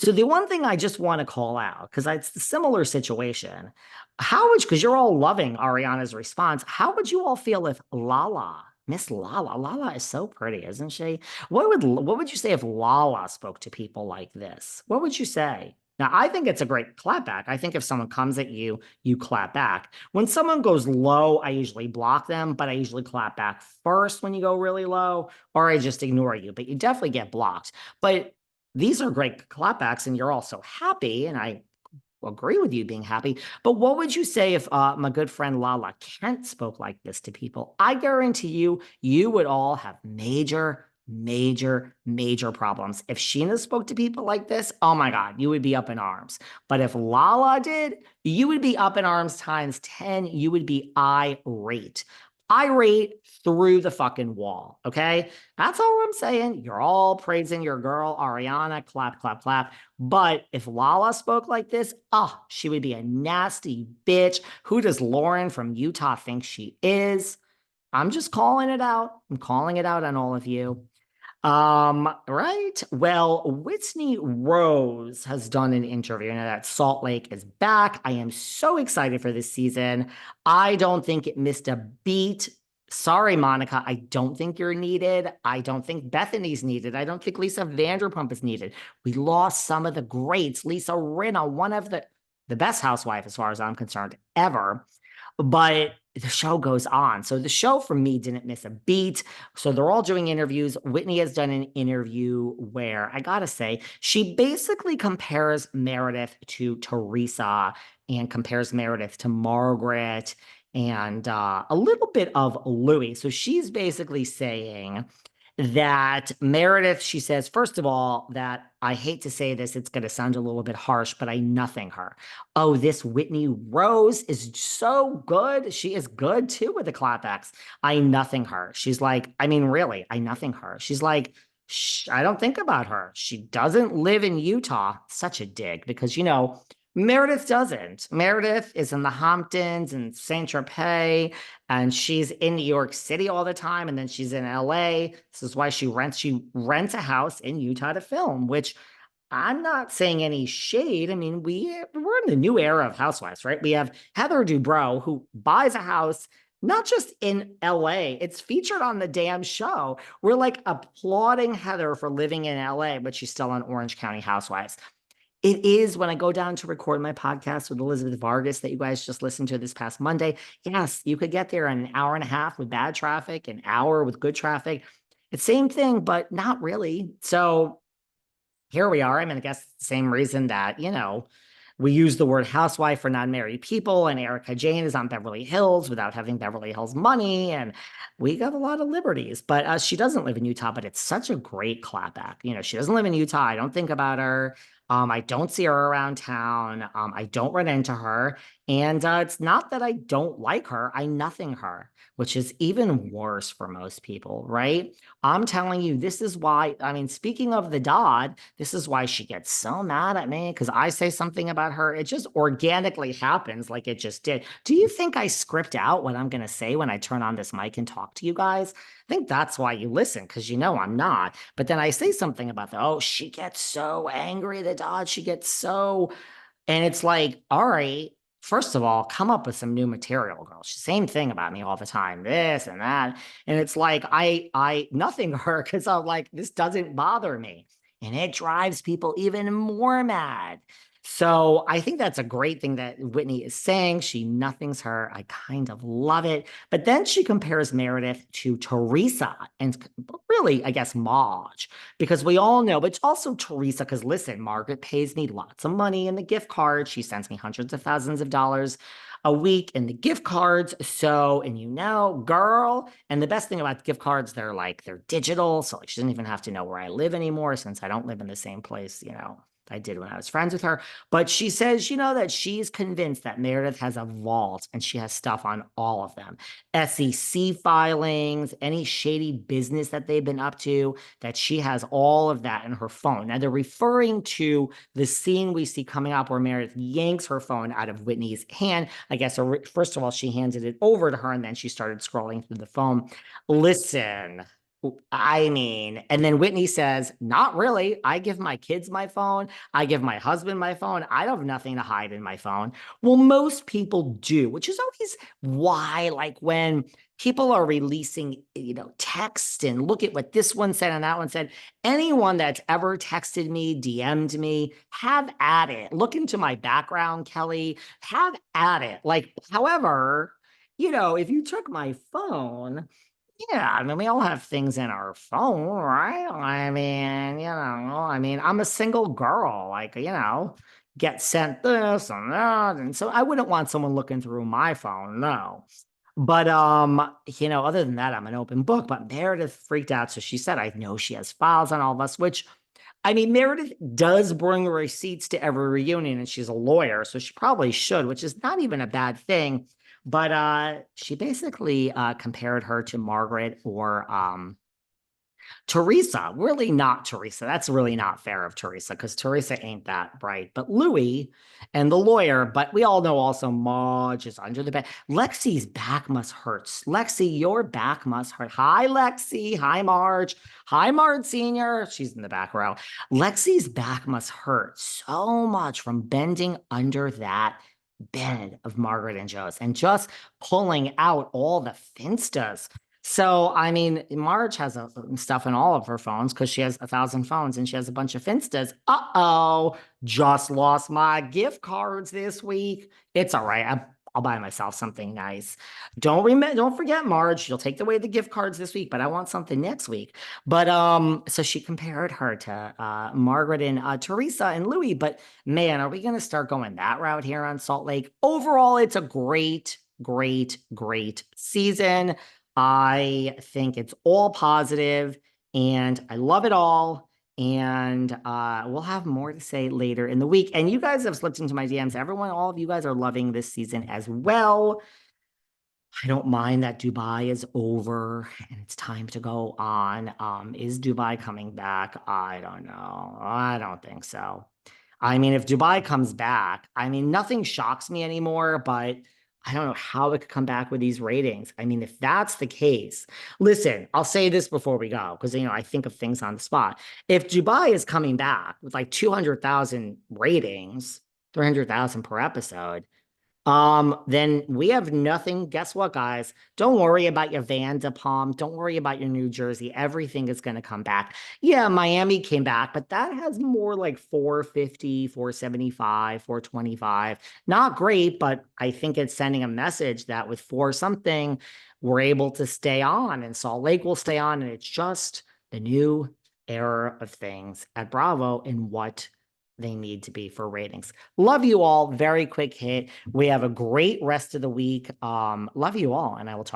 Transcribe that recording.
So the one thing I just want to call out, because it's a similar situation, how would, because you're all loving Ariana's response, how would you all feel if Lala, Miss Lala, Lala is so pretty, isn't she? What would you say if Lala spoke to people like this? What would you say? Now, I think it's a great clapback. I think if someone comes at you, you clap back. When someone goes low, I usually block them, but I usually clap back first when you go really low, or I just ignore you. But you definitely get blocked. But these are great clapbacks and you're also happy. And I agree with you being happy. But what would you say if my good friend Lala Kent spoke like this to people? I guarantee you, you would all have major, major, major problems. If Sheena spoke to people like this, oh my God, you would be up in arms. But if Lala did, you would be up in arms times 10. You would be irate through the fucking wall. Okay. That's all I'm saying. You're all praising your girl, Ariana, clap, clap, clap. But if Lala spoke like this, oh, she would be a nasty bitch. Who does Lauren from Utah think she is? I'm just calling it out. I'm calling it out on all of you. Right. Well, Whitney Rose has done an interview now that Salt Lake is back. I am so excited for this season. I don't think it missed a beat. Sorry, Monica. I don't think you're needed. I don't think Bethany's needed. I don't think Lisa Vanderpump is needed. We lost some of the greats. Lisa Rinna, one of the best housewife, as far as I'm concerned, ever. But the show goes on. So the show for me didn't miss a beat. So they're all doing interviews. Whitney has done an interview where I gotta say, she basically compares Meredith to Teresa and compares Meredith to Margaret and a little bit of Louis. So she's basically saying that Meredith, she says, first of all, that I hate to say this, it's going to sound a little bit harsh, but I nothing her. Oh, this Whitney Rose is so good. She is good too with the clapbacks. I nothing her. She's like, I mean, really, I nothing her. She's like, I don't think about her. She doesn't live in Utah. Such a dig because, Meredith doesn't. Meredith is in the Hamptons and Saint Tropez, and she's in New York City all the time, and then she's in LA. This is why she rents a house in Utah to film, which I'm not saying any shade. I mean, we're in the new era of housewives, right? We have Heather Dubrow who buys a house not just in LA, it's featured on the damn show. We're like applauding Heather for living in LA, but she's still on Orange County Housewives. It is when I go down to record my podcast with Elizabeth Vargas that you guys just listened to this past Monday. Yes, you could get there in an hour and a half with bad traffic, an hour with good traffic. It's same thing, but not really. So here we are. I mean, I guess the same reason that, we use the word housewife for non-married people, and Erica Jane is on Beverly Hills without having Beverly Hills money, and we got a lot of liberties. But she doesn't live in Utah, but it's such a great clapback. She doesn't live in Utah. I don't think about her. I don't see her around town. I don't run into her. And it's not that I don't like her. I nothing her, which is even worse for most people, right? I'm telling you, this is why, I mean, speaking of the Dodd, this is why she gets so mad at me because I say something about her. It just organically happens like it just did. Do you think I script out what I'm going to say when I turn on this mic and talk to you guys? I think that's why you listen because I'm not. But then I say something about she gets so angry, the Dodd, she gets so, and it's like, all right. First of all, come up with some new material, girl. Same thing about me all the time, this and that. And it's like, I nothing her because I'm like, this doesn't bother me. And it drives people even more mad. So I think that's a great thing that Whitney is saying. She nothings her. I kind of love it. But then she compares Meredith to Teresa and really, I guess, Maj, because we all know, but also Teresa, because listen, Margaret pays me lots of money in the gift card. She sends me hundreds of thousands of dollars a week in the gift cards. So, and girl, and the best thing about gift cards, they're digital. So like she doesn't even have to know where I live anymore since I don't live in the same place, I did when I was friends with her. But she says, that she's convinced that Meredith has a vault and she has stuff on all of them. SEC filings, any shady business that they've been up to, that she has all of that in her phone. Now, they're referring to the scene we see coming up where Meredith yanks her phone out of Whitney's hand. I guess, first of all, she handed it over to her and then she started scrolling through the phone. Listen. I mean, and then Whitney says, not really. I give my kids my phone. I give my husband my phone. I don't have nothing to hide in my phone. Well, most people do, which is always why, like, when people are releasing, text and look at what this one said and that one said, anyone that's ever texted me, DM'd me, have at it. Look into my background, Kelly. Have at it. Like, however, if you took my phone, yeah, I mean, we all have things in our phone, right? I'm a single girl, like, get sent this and that. And so I wouldn't want someone looking through my phone, no. But other than that, I'm an open book. But Meredith freaked out. So she said, I know she has files on all of us, which I mean, Meredith does bring receipts to every reunion, and she's a lawyer, so she probably should, which is not even a bad thing. But she basically compared her to Margaret or Teresa. Really not Teresa. That's really not fair of Teresa because Teresa ain't that bright. But Louis and the lawyer, but we all know also Marge is under the bed. Lexi's back must hurt. Lexi, your back must hurt. Hi, Lexi. Hi, Marge. Hi, Marge Sr. She's in the back row. Lexi's back must hurt so much from bending under that bed of Margaret and Joe's and just pulling out all the finstas. So, I mean, Marge has stuff in all of her phones because she has 1,000 phones and she has a bunch of Finstas. Uh-oh, just lost my gift cards this week. It's all right. I'll buy myself something nice. Don't forget, Marge. You'll take away the gift cards this week, but I want something next week. But so she compared her to Margaret and Teresa and Louis. But man, are we going to start going that route here on Salt Lake? Overall, it's a great, great, great season. I think it's all positive and I love it all. And we'll have more to say later in the week. And you guys have slipped into my DMs. All of you guys are loving this season as well. I don't mind that Dubai is over and it's time to go on. Is Dubai coming back? I don't know. I don't think so. I mean, if Dubai comes back, I mean, nothing shocks me anymore, but I don't know how it could come back with these ratings. I mean, if that's the case, listen, I'll say this before we go, because, I think of things on the spot. If Dubai is coming back with like 200,000 ratings, 300,000 per episode, then we have nothing. Guess what, guys? Don't worry about your Vanderpump. Don't worry about your New Jersey. Everything is going to come back. Yeah, Miami came back, but that has more like 450, 475, 425. Not great, but I think it's sending a message that with four something, we're able to stay on and Salt Lake will stay on. And it's just the new era of things at Bravo and what they need to be for ratings. Love you all. Very quick hit. We have a great rest of the week. Love you all, and I will talk.